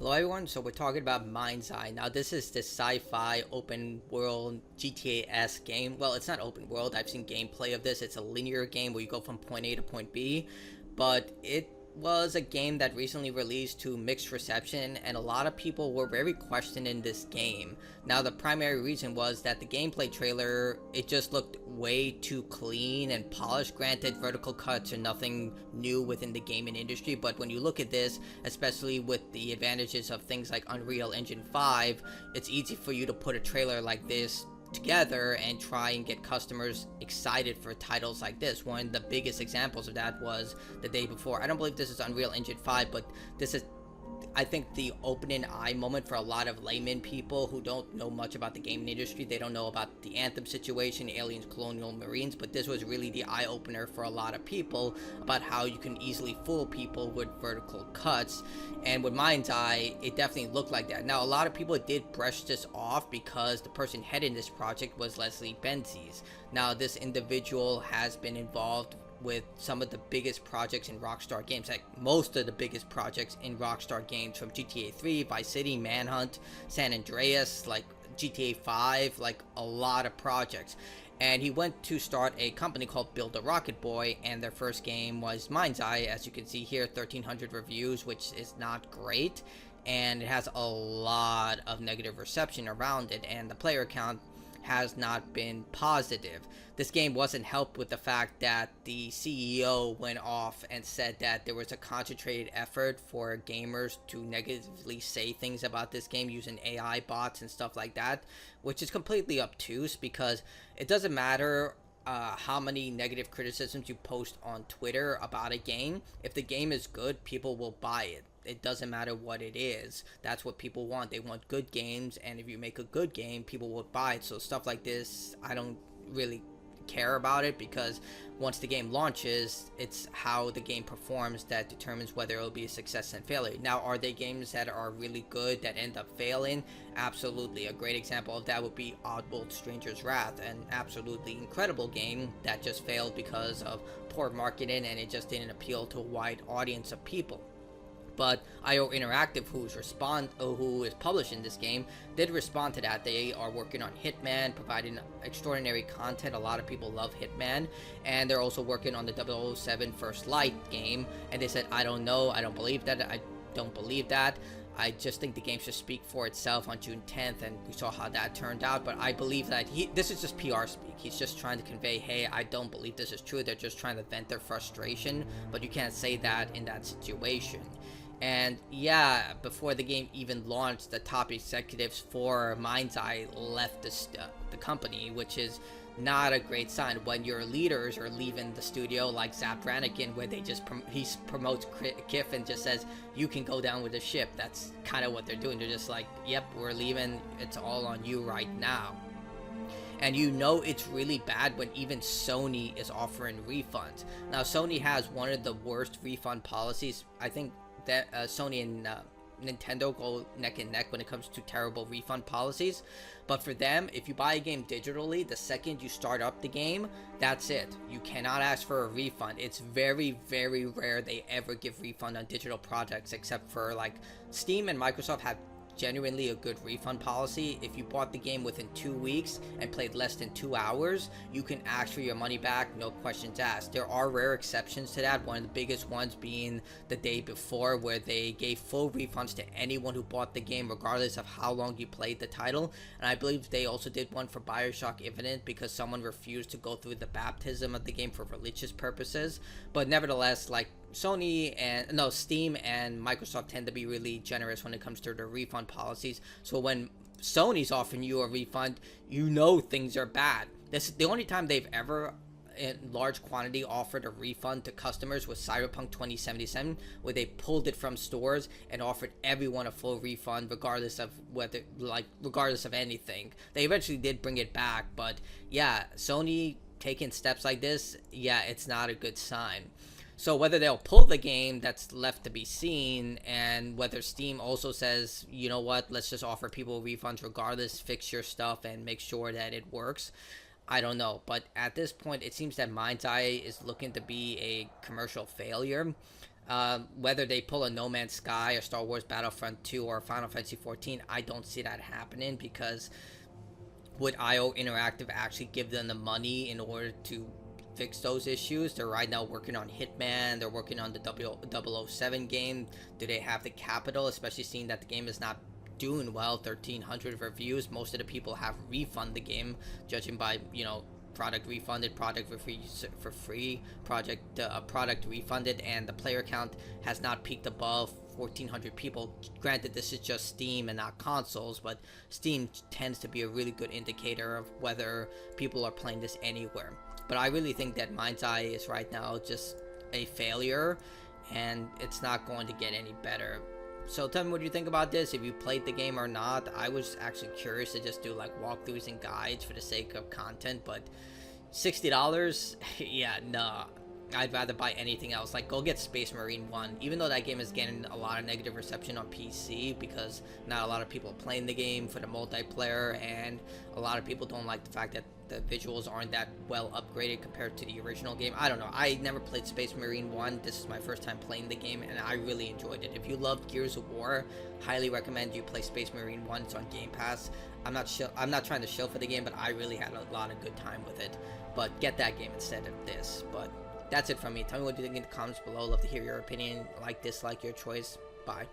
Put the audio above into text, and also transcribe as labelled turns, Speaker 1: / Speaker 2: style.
Speaker 1: Hello everyone, so we're talking about Mindseye. Now this is the sci-fi open world GTA-esque game. Well, it's not open world, I've seen gameplay of this. It's a linear game where you go from point A to point B, but it was a game that recently released to mixed reception, and a lot of people were very questioning this game. Now the primary reason was that the gameplay trailer, it just looked way too clean and polished. Granted, vertical cuts are nothing new within the gaming industry, but when you look at this, especially with the advantages of things like Unreal Engine 5, it's easy for you to put a trailer like this together and try and get customers excited for titles like this. One of the biggest examples of that was the day before. I don't believe this is Unreal Engine 5, but this is, I think, the opening eye moment for a lot of layman people who don't know much about the gaming industry. They don't know about the Anthem situation, Aliens, Colonial Marines, but this was really the eye opener for a lot of people about how you can easily fool people with vertical cuts. And with Mindseye, it definitely looked like that. Now, a lot of people did brush this off because the person heading this project was Leslie Benzies. Now, this individual has been involved with some of the biggest projects in Rockstar Games, like most of the biggest projects in Rockstar Games, from GTA 3, Vice City, Manhunt, San Andreas, like GTA 5, like a lot of projects. And he went to start a company called Build a Rocket Boy, and their first game was Mindseye. As you can see here, 1,300 reviews, which is not great, and it has a lot of negative reception around it, and the player count has not been positive. This game wasn't helped with the fact that the CEO went off and said that there was a concentrated effort for gamers to negatively say things about this game using AI bots and stuff like that, which is completely obtuse because it doesn't matter how many negative criticisms you post on Twitter about a game. If the game is good, people will buy it. It doesn't matter what it is. That's what people want. They want good games, and if you make a good game, people will buy it. So stuff like this, I don't really care about it, because once the game launches, it's how the game performs that determines whether it'll be a success and failure. Now, are there games that are really good that end up failing? Absolutely. A great example of that would be Oddworld Stranger's Wrath, an absolutely incredible game that just failed because of poor marketing, and it just didn't appeal to a wide audience of people. But IO Interactive, who is publishing this game, did respond to that. They are working on Hitman, providing extraordinary content. A lot of people love Hitman, and they're also working on the 007 First Light game. And they said, I don't know, I don't believe that, I just think the game should speak for itself on June 10th, and we saw how that turned out. But I believe that this is just PR speak. He's just trying to convey, hey, I don't believe this is true. They're just trying to vent their frustration, but you can't say that in that situation. And yeah, before the game even launched, the top executives for Mindseye left the company, which is not a great sign when your leaders are leaving the studio, like Zap Brannigan, where he promotes Kiff and just says, you can go down with the ship. That's kind of what they're doing. They're just like, yep, we're leaving. It's all on you right now. And you know it's really bad when even Sony is offering refunds. Now, Sony has one of the worst refund policies. I think that Sony and Nintendo go neck and neck when it comes to terrible refund policies. But for them, if you buy a game digitally, the second you start up the game, that's it. You cannot ask for a refund. It's very, very rare they ever give refund on digital products, except for like Steam and Microsoft have genuinely a good refund policy. If you bought the game within 2 weeks and played less than 2 hours, you can ask for your money back, no questions asked. There are rare exceptions to that, one of the biggest ones being the day before, where they gave full refunds to anyone who bought the game regardless of how long you played the title. And I believe they also did one for BioShock Infinite because someone refused to go through the baptism of the game for religious purposes. But nevertheless, like Steam and Microsoft tend to be really generous when it comes to their refund policies. So when Sony's offering you a refund, you know things are bad. This is the only time they've ever in large quantity offered a refund to customers was Cyberpunk 2077, where they pulled it from stores and offered everyone a full refund regardless of anything. They eventually did bring it back, but yeah, Sony taking steps like this, yeah, it's not a good sign. So whether they'll pull the game, that's left to be seen, and whether Steam also says, you know what, let's just offer people refunds regardless, fix your stuff and make sure that it works. I don't know, but at this point, it seems that Mindseye is looking to be a commercial failure. Whether they pull a No Man's Sky or Star Wars Battlefront 2 or Final Fantasy 14, I don't see that happening because would IO Interactive actually give them the money in order to fix those issues? They're right now working on Hitman, they're working on the 007 game. Do they have the capital, especially seeing that the game is not doing well? 1,300 reviews. Most of the people have refunded the game, judging by, product refunded, product for free, product refunded, and the player count has not peaked above 1,400 people. Granted, this is just Steam and not consoles, but Steam tends to be a really good indicator of whether people are playing this anywhere. But I really think that Mindseye is right now just a failure, and it's not going to get any better. So tell me what you think about this, if you played the game or not. I was actually curious to just do like walkthroughs and guides for the sake of content, but $60, yeah, nah. I'd rather buy anything else. Like, go get Space Marine 1. Even though that game is getting a lot of negative reception on PC because not a lot of people are playing the game for the multiplayer, and a lot of people don't like the fact that the visuals aren't that well upgraded compared to the original game. I don't know. I never played Space Marine 1. This is my first time playing the game, and I really enjoyed it. If you love Gears of War, highly recommend you play Space Marine 1. It's on Game Pass. I'm not trying to shill for the game, but I really had a lot of good time with it. But get that game instead of this. But that's it from me. Tell me what you think in the comments below. Love to hear your opinion. Like, dislike, your choice. Bye.